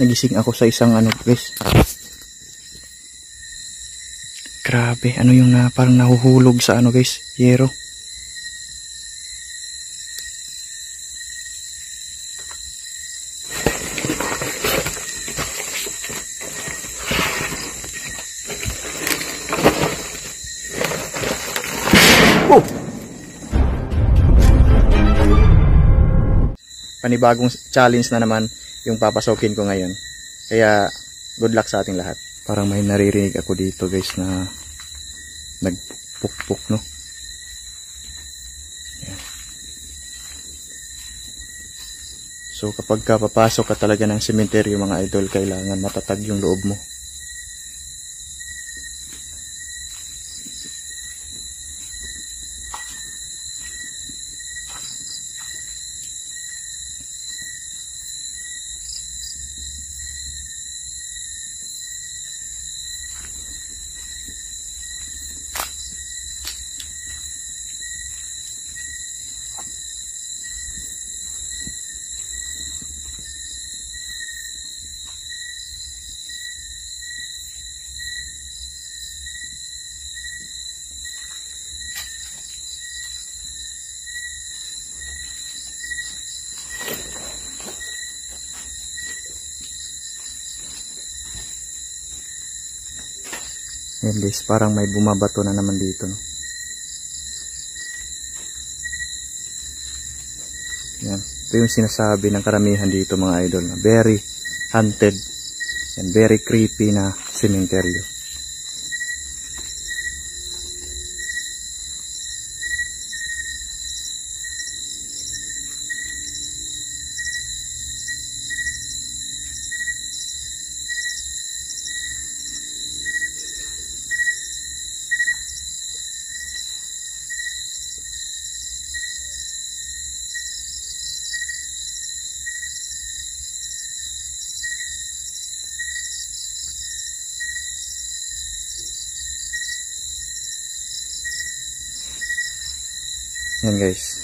nagising ako sa isang ano guys. Grabe, ano yung parang nahuhulog sa ano guys, yero. Oh! Panibagong challenge na naman yung papasokin ko ngayon. Kaya good luck sa ating lahat. Parang may naririnig ako dito guys na nagpukpuk, no? Yan. So kapag papasok ka talaga ng sementeryo mga idol, kailangan matatag yung loob mo. Yan guys, parang may bumabato na naman dito, no? Yan. Ito yung sinasabi ng karamihan dito mga idol, na very haunted and very creepy na sementeryo. Yan guys.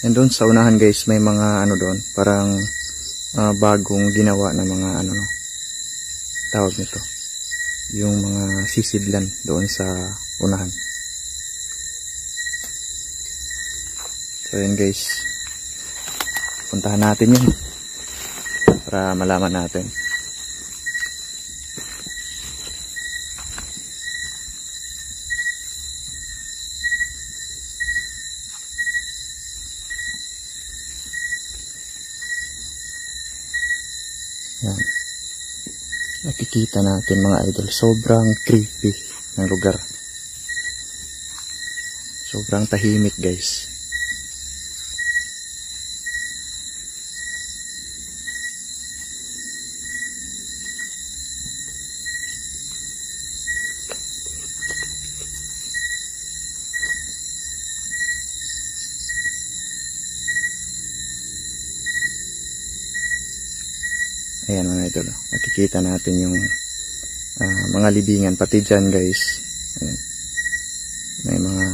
And doon sa unahan guys, may mga ano doon, parang bagong ginawa na mga ano, no, tawag nito, yung mga sisidlan doon sa unahan. So yan guys, puntahan natin yun para malaman natin. Yan. Nakikita natin mga idol, sobrang creepy ng lugar. Sobrang tahimik guys. Ayan mga idol, nakikita natin yung mga libingan, pati dyan guys. Ayan. May mga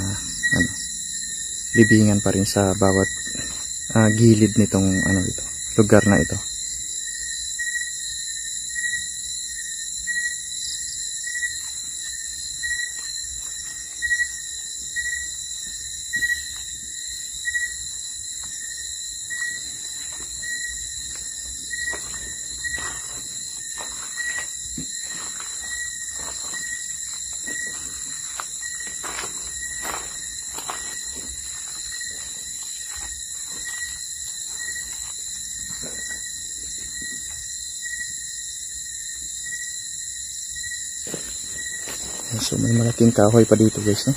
libingan pa rin sa bawat gilid nitong ito, lugar na ito. So may malaking kahoy pa dito guys, no?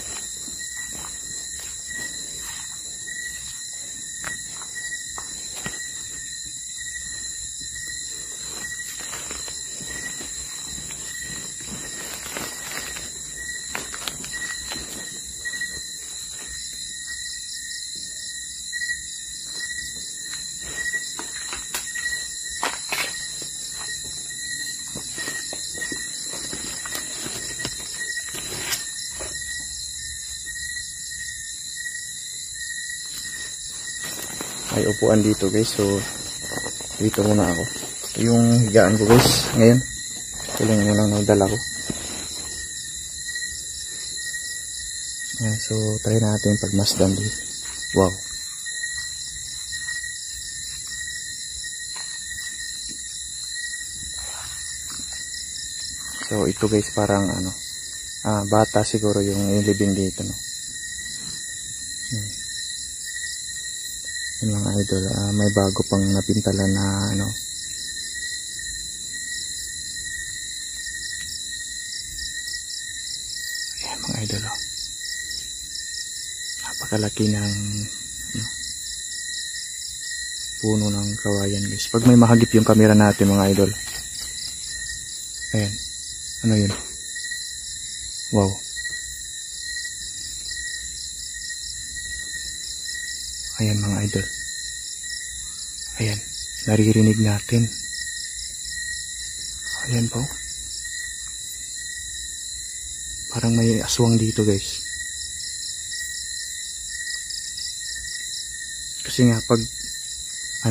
may upuan dito guys. So dito muna ako. Ito yung higaan ko guys ngayon. Ito lang yung unang nadala ko. Yan, so try natin pagmasdan dito. Wow. So ito guys parang ano, bata siguro yung living dito, no. Yung mga idol, may bago pang napintalan na ano. Ayan mga idol, oh. Napakalaki ng ano, puno ng kawayan guys. Pag may mahagip yung camera natin mga idol. Ayan. Ano yun? Wow. Ayan mga idol. Ayan. Naririnig natin. Ayan po. Parang may aswang dito guys. Kasi nga pag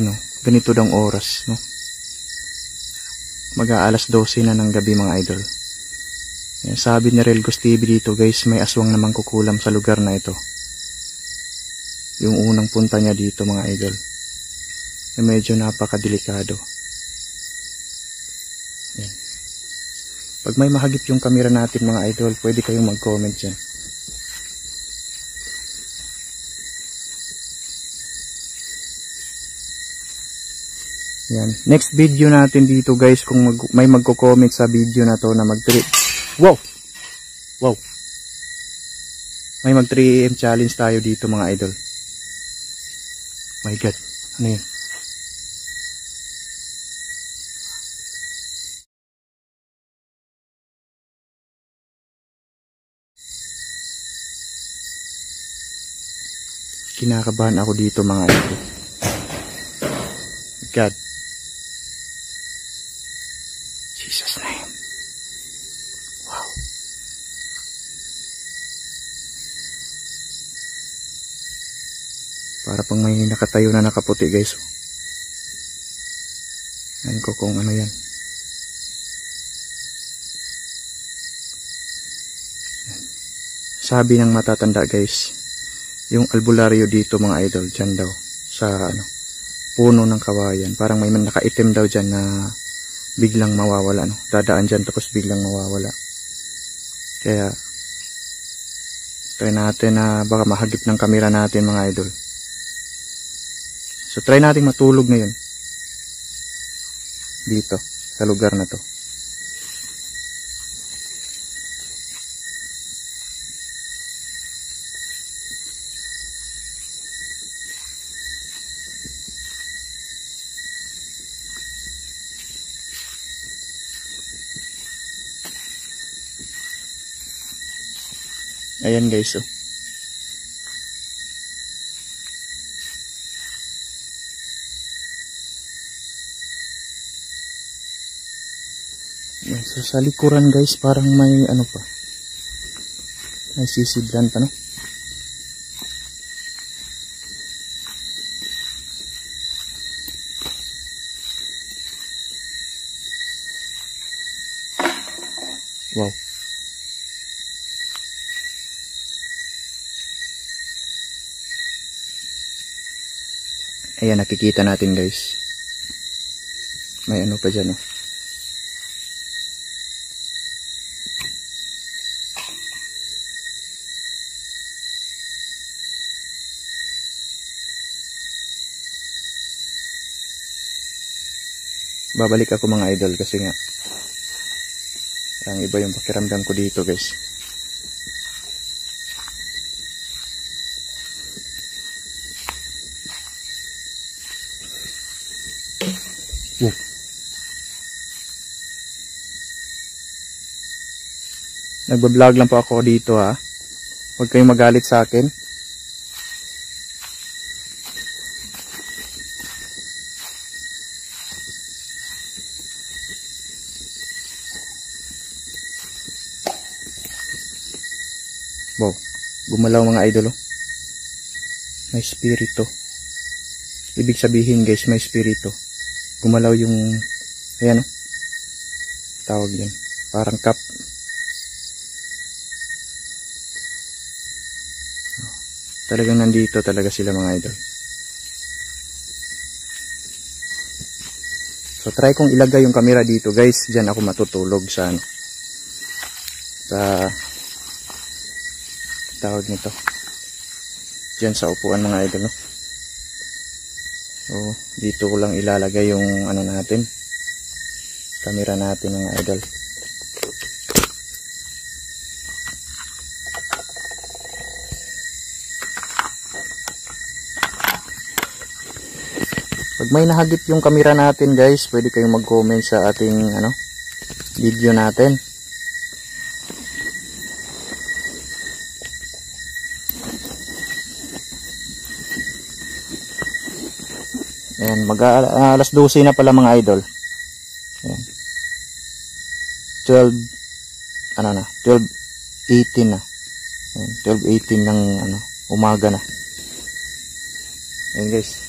ano, ganito dang oras, no? Mag-aalas 12 na ng gabi mga idol. Ayan, sabi ni Relgos TV dito guys, may aswang namang kukulam sa lugar na ito. Yung unang punta niya dito mga idol. Medyo napakadelikado. Ayan. Pag may mahagip yung camera natin mga idol, pwede kayong mag-comment dyan. Yan. Next video natin dito guys, kung may magko-comment sa video na to na mag-3. Wow! Wow! May mag 3 AM challenge tayo dito mga idol. My God. Ano yun? Kinakabahan ako dito mga idol. God. Jesus name. Wow. Para pang may nakatayo na nakaputi guys. Ayan ko kung ano yan. Ayan. Sabi ng matatanda guys, yung albularyo dito mga idol, dyan daw sa ano, puno ng kawayan. Parang may nakaitim daw dyan na biglang mawawala, no? Dadaan dyan tapos biglang mawawala. Kaya try natin na baka mahagip ng camera natin mga idol. So try natin matulog ngayon dito sa lugar na to. Ayan guys, oh. Ayan, so sa likuran guys, parang may ano pa. May sisidlan pa, no? Wow. Ayan, nakikita natin guys. May ano pa dyan, oh. Babalik ako mga idol kasi nga ang iba yung pakiramdam ko dito guys. Nagbablog lang po ako dito ha. Huwag kayong magalit sa akin. Wow, gumalaw mga idol, oh. May spirito. ibig sabihin guys, may spirito. Gumalaw yung, ayan o, tawag din, parang cup. Talagang nandito talaga sila mga idol. So try kong ilagay yung camera dito guys. Diyan ako matutulog sa ano, sa tawag nito, diyan sa upuan mga idol, no? So dito ko lang ilalagay yung ano natin, camera natin mga idol. Pag may nahagip yung camera natin guys, pwede kayong mag-comment sa ating ano, video natin. Ayan, alas 12 na pala mga idol. Ayan. 12 ano na, 12:18 na. Ayan, 12:18 ng ano, umaga na. Ayan guys.